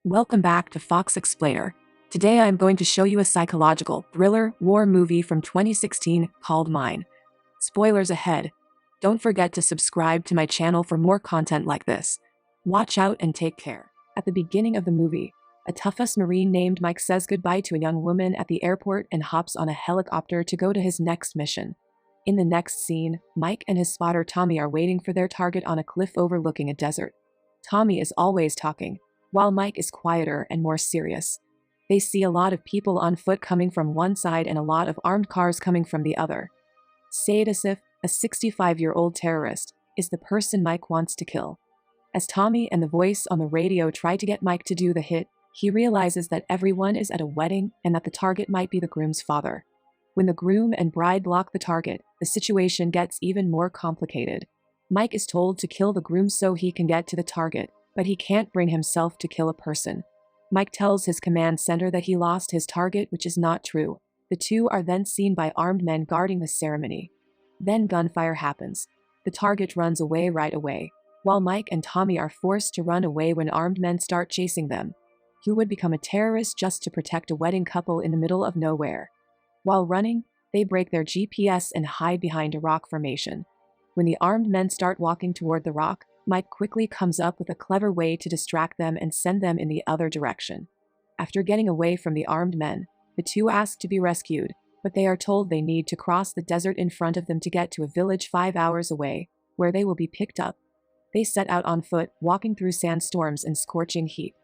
Welcome back to Fox Explainer. Today I am going to show you a psychological thriller war movie from 2016 called Mine. Spoilers ahead. Don't forget to subscribe to my channel for more content like this. Watch out and take care. At the beginning of the movie, a tough-ass Marine named Mike says goodbye to a young woman at the airport and hops on a helicopter to go to his next mission. In the next scene, Mike and his spotter Tommy are waiting for their target on a cliff overlooking a desert. Tommy is always talking, while Mike is quieter and more serious. They see a lot of people on foot coming from one side and a lot of armed cars coming from the other. Sayed Asif, a 65-year-old terrorist, is the person Mike wants to kill. As Tommy and the voice on the radio try to get Mike to do the hit, he realizes that everyone is at a wedding and that the target might be the groom's father. When the groom and bride block the target, the situation gets even more complicated. Mike is told to kill the groom so he can get to the target, but he can't bring himself to kill a person. Mike tells his command center that he lost his target, which is not true. The two are then seen by armed men guarding the ceremony. Then gunfire happens. The target runs away right away, while Mike and Tommy are forced to run away when armed men start chasing them. Who would become a terrorist just to protect a wedding couple in the middle of nowhere? While running, they break their GPS and hide behind a rock formation. When the armed men start walking toward the rock, Mike quickly comes up with a clever way to distract them and send them in the other direction. After getting away from the armed men, the two ask to be rescued, but they are told they need to cross the desert in front of them to get to a village 5 hours away, where they will be picked up. They set out on foot, walking through sandstorms and scorching heat.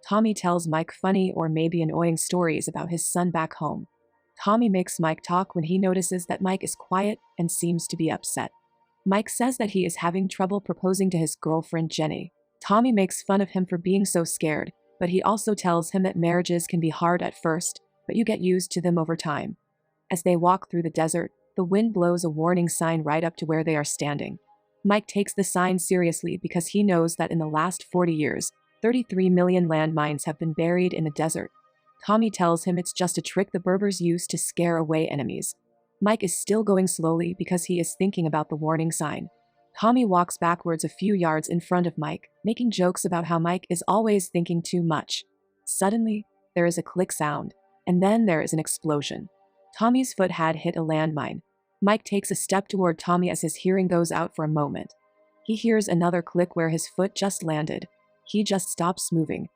Tommy tells Mike funny or maybe annoying stories about his son back home. Tommy makes Mike talk when he notices that Mike is quiet and seems to be upset. Mike says that he is having trouble proposing to his girlfriend Jenny. Tommy makes fun of him for being so scared, but he also tells him that marriages can be hard at first, but you get used to them over time. As they walk through the desert, the wind blows a warning sign right up to where they are standing. Mike takes the sign seriously because he knows that in the last 40 years, 33 million landmines have been buried in the desert. Tommy tells him it's just a trick the Berbers use to scare away enemies. Mike is still going slowly because he is thinking about the warning sign. Tommy walks backwards a few yards in front of Mike, making jokes about how Mike is always thinking too much. Suddenly, there is a click sound, and then there is an explosion. Tommy's foot had hit a landmine. Mike takes a step toward Tommy as his hearing goes out for a moment. He hears another click where his foot just landed. He just stops moving.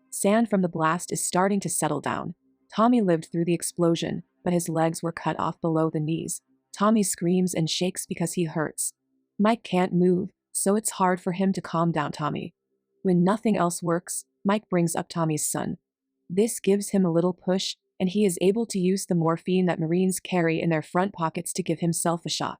Sand from the blast is starting to settle down. Tommy lived through the explosion, but his legs were cut off below the knees. Tommy screams and shakes because he hurts. Mike can't move, so it's hard for him to calm down Tommy. When nothing else works, Mike brings up Tommy's son. This gives him a little push, and he is able to use the morphine that Marines carry in their front pockets to give himself a shot.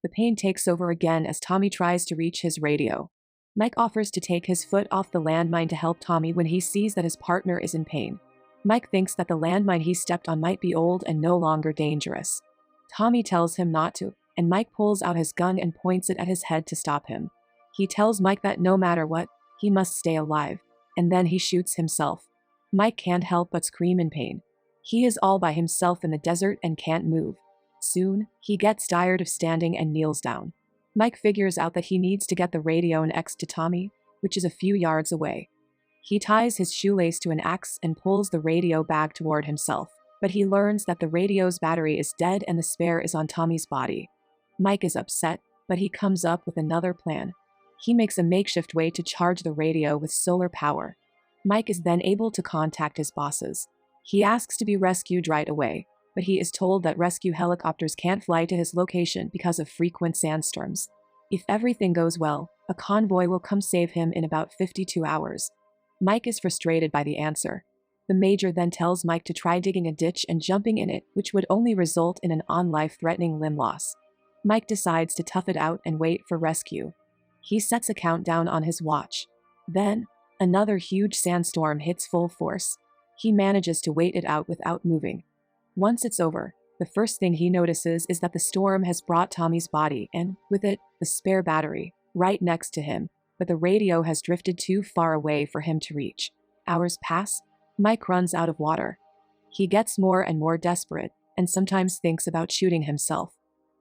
The pain takes over again as Tommy tries to reach his radio. Mike offers to take his foot off the landmine to help Tommy when he sees that his partner is in pain. Mike thinks that the landmine he stepped on might be old and no longer dangerous. Tommy tells him not to, and Mike pulls out his gun and points it at his head to stop him. He tells Mike that no matter what, he must stay alive, and then he shoots himself. Mike can't help but scream in pain. He is all by himself in the desert and can't move. Soon, he gets tired of standing and kneels down. Mike figures out that he needs to get the radio next to Tommy, which is a few yards away. He ties his shoelace to an axe and pulls the radio bag toward himself, but he learns that the radio's battery is dead and the spare is on Tommy's body. Mike is upset, but he comes up with another plan. He makes a makeshift way to charge the radio with solar power. Mike is then able to contact his bosses. He asks to be rescued right away, but he is told that rescue helicopters can't fly to his location because of frequent sandstorms. If everything goes well, a convoy will come save him in about 52 hours. Mike is frustrated by the answer. The major then tells Mike to try digging a ditch and jumping in it, which would only result in an life-threatening limb loss. Mike decides to tough it out and wait for rescue. He sets a countdown on his watch. Then, another huge sandstorm hits full force. He manages to wait it out without moving. Once it's over, the first thing he notices is that the storm has brought Tommy's body and, with it, the spare battery, right next to him, but the radio has drifted too far away for him to reach. Hours pass. Mike runs out of water. He gets more and more desperate, and sometimes thinks about shooting himself.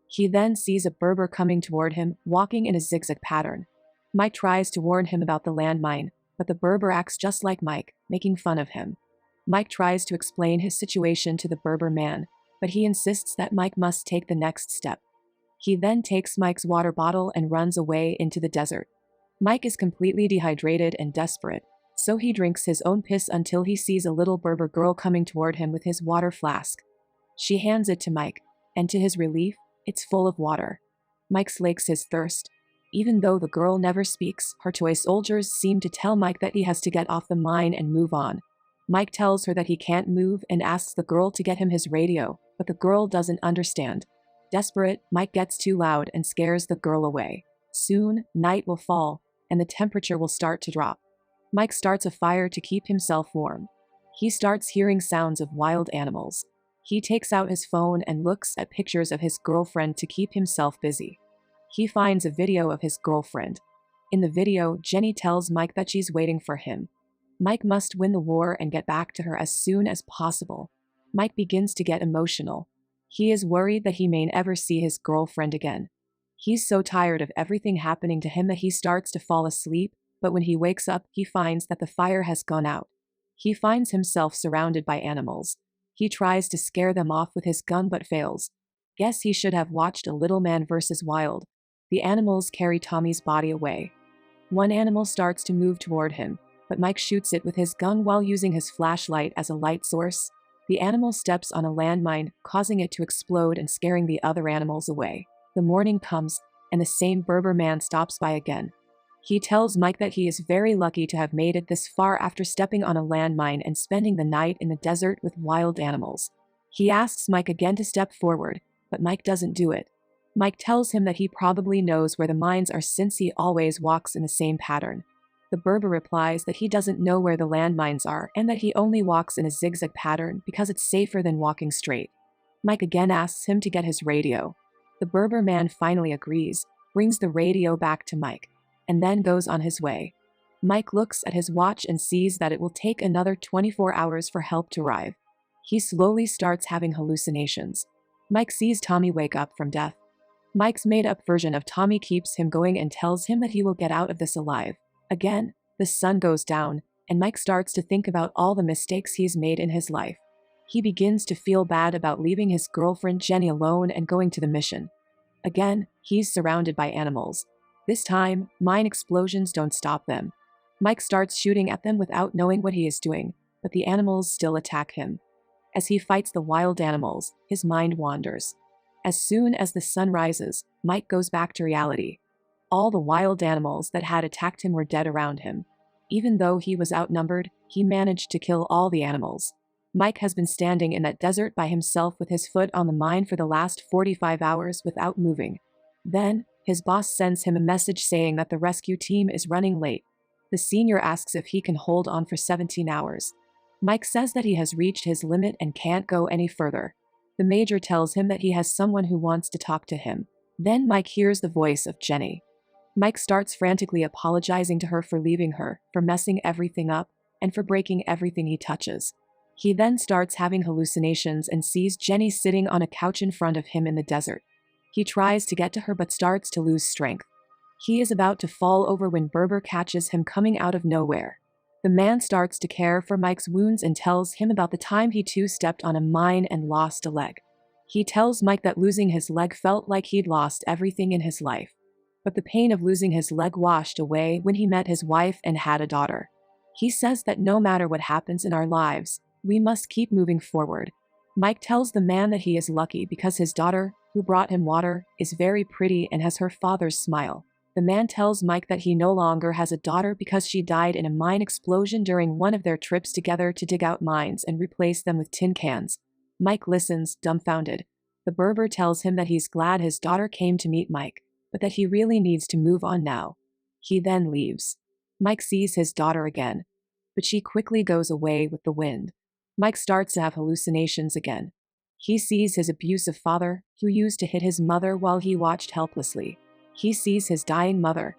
He then sees a Berber coming toward him, walking in a zigzag pattern. Mike tries to warn him about the landmine, but the Berber acts just like Mike, making fun of him. Mike tries to explain his situation to the Berber man, but he insists that Mike must take the next step. He then takes Mike's water bottle and runs away into the desert. Mike is completely dehydrated and desperate, so he drinks his own piss until he sees a little Berber girl coming toward him with his water flask. She hands it to Mike, and to his relief, it's full of water. Mike slakes his thirst. Even though the girl never speaks, her toy soldiers seem to tell Mike that he has to get off the mine and move on. Mike tells her that he can't move and asks the girl to get him his radio, but the girl doesn't understand. Desperate, Mike gets too loud and scares the girl away. Soon, night will fall, and the temperature will start to drop. Mike starts a fire to keep himself warm. He starts hearing sounds of wild animals. He takes out his phone and looks at pictures of his girlfriend to keep himself busy. He finds a video of his girlfriend. In the video, Jenny tells Mike that she's waiting for him. Mike must win the war and get back to her as soon as possible. Mike begins to get emotional. He is worried that he may never see his girlfriend again. He's so tired of everything happening to him that he starts to fall asleep, but when he wakes up, he finds that the fire has gone out. He finds himself surrounded by animals. He tries to scare them off with his gun but fails. Guess he should have watched A Little Man vs. Wild. The animals carry Tommy's body away. One animal starts to move toward him, but Mike shoots it with his gun while using his flashlight as a light source. The animal steps on a landmine, causing it to explode and scaring the other animals away. The morning comes, and the same Berber man stops by again. He tells Mike that he is very lucky to have made it this far after stepping on a landmine and spending the night in the desert with wild animals. He asks Mike again to step forward, but Mike doesn't do it. Mike tells him that he probably knows where the mines are since he always walks in the same pattern. The Berber replies that he doesn't know where the landmines are and that he only walks in a zigzag pattern because it's safer than walking straight. Mike again asks him to get his radio. The Berber man finally agrees, brings the radio back to Mike, and then goes on his way. Mike looks at his watch and sees that it will take another 24 hours for help to arrive. He slowly starts having hallucinations. Mike sees Tommy wake up from death. Mike's made-up version of Tommy keeps him going and tells him that he will get out of this alive. Again, the sun goes down, and Mike starts to think about all the mistakes he's made in his life. He begins to feel bad about leaving his girlfriend Jenny alone and going to the mission. Again, he's surrounded by animals. This time, mine explosions don't stop them. Mike starts shooting at them without knowing what he is doing, but the animals still attack him. As he fights the wild animals, his mind wanders. As soon as the sun rises, Mike goes back to reality. All the wild animals that had attacked him were dead around him. Even though he was outnumbered, he managed to kill all the animals. Mike has been standing in that desert by himself with his foot on the mine for the last 45 hours without moving. Then, his boss sends him a message saying that the rescue team is running late. The senior asks if he can hold on for 17 hours. Mike says that he has reached his limit and can't go any further. The major tells him that he has someone who wants to talk to him. Then Mike hears the voice of Jenny. Mike starts frantically apologizing to her for leaving her, for messing everything up, and for breaking everything he touches. He then starts having hallucinations and sees Jenny sitting on a couch in front of him in the desert. He tries to get to her but starts to lose strength. He is about to fall over when Berber catches him coming out of nowhere. The man starts to care for Mike's wounds and tells him about the time he too stepped on a mine and lost a leg. He tells Mike that losing his leg felt like he'd lost everything in his life. But the pain of losing his leg washed away when he met his wife and had a daughter. He says that no matter what happens in our lives, we must keep moving forward. Mike tells the man that he is lucky because his daughter, who brought him water, is very pretty and has her father's smile. The man tells Mike that he no longer has a daughter because she died in a mine explosion during one of their trips together to dig out mines and replace them with tin cans. Mike listens, dumbfounded. The Berber tells him that he's glad his daughter came to meet Mike, but that he really needs to move on now. He then leaves. Mike sees his daughter again, but she quickly goes away with the wind. Mike starts to have hallucinations again. He sees his abusive father, who used to hit his mother while he watched helplessly. He sees his dying mother.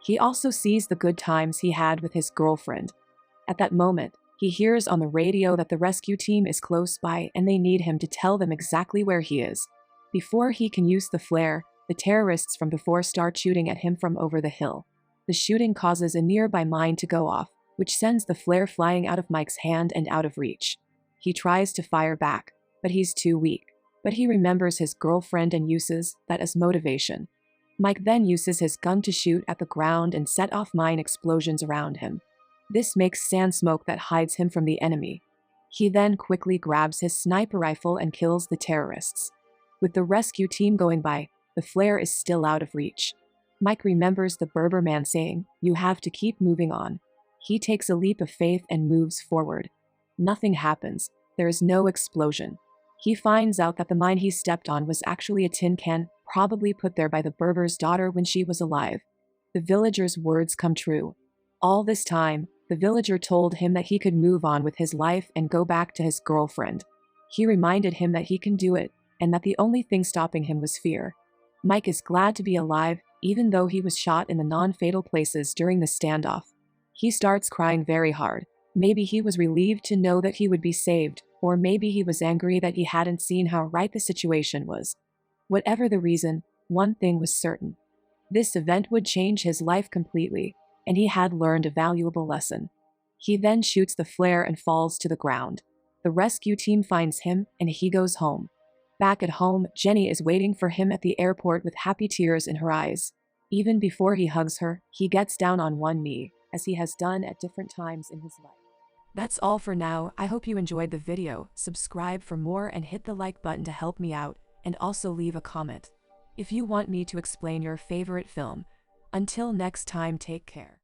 He also sees the good times he had with his girlfriend. At that moment, he hears on the radio that the rescue team is close by and they need him to tell them exactly where he is. Before he can use the flare, the terrorists from before start shooting at him from over the hill. The shooting causes a nearby mine to go off, which sends the flare flying out of Mike's hand and out of reach. He tries to fire back, but he's too weak. But he remembers his girlfriend and uses that as motivation. Mike then uses his gun to shoot at the ground and set off mine explosions around him. This makes sand smoke that hides him from the enemy. He then quickly grabs his sniper rifle and kills the terrorists. With the rescue team going by, the flare is still out of reach. Mike remembers the Berber man saying, "You have to keep moving on." He takes a leap of faith and moves forward. Nothing happens. There is no explosion. He finds out that the mine he stepped on was actually a tin can, probably put there by the Berber's daughter when she was alive. The villager's words come true. All this time, the villager told him that he could move on with his life and go back to his girlfriend. He reminded him that he can do it, and that the only thing stopping him was fear. Mike is glad to be alive, even though he was shot in the non-fatal places during the standoff. He starts crying very hard. Maybe he was relieved to know that he would be saved, or maybe he was angry that he hadn't seen how right the situation was. Whatever the reason, one thing was certain. This event would change his life completely, and he had learned a valuable lesson. He then shoots the flare and falls to the ground. The rescue team finds him, and he goes home. Back at home, Jenny is waiting for him at the airport with happy tears in her eyes. Even before he hugs her, he gets down on one knee, as he has done at different times in his life. That's all for now. I hope you enjoyed the video. Subscribe for more and hit the like button to help me out, and also leave a comment if you want me to explain your favorite film. Until next time, take care.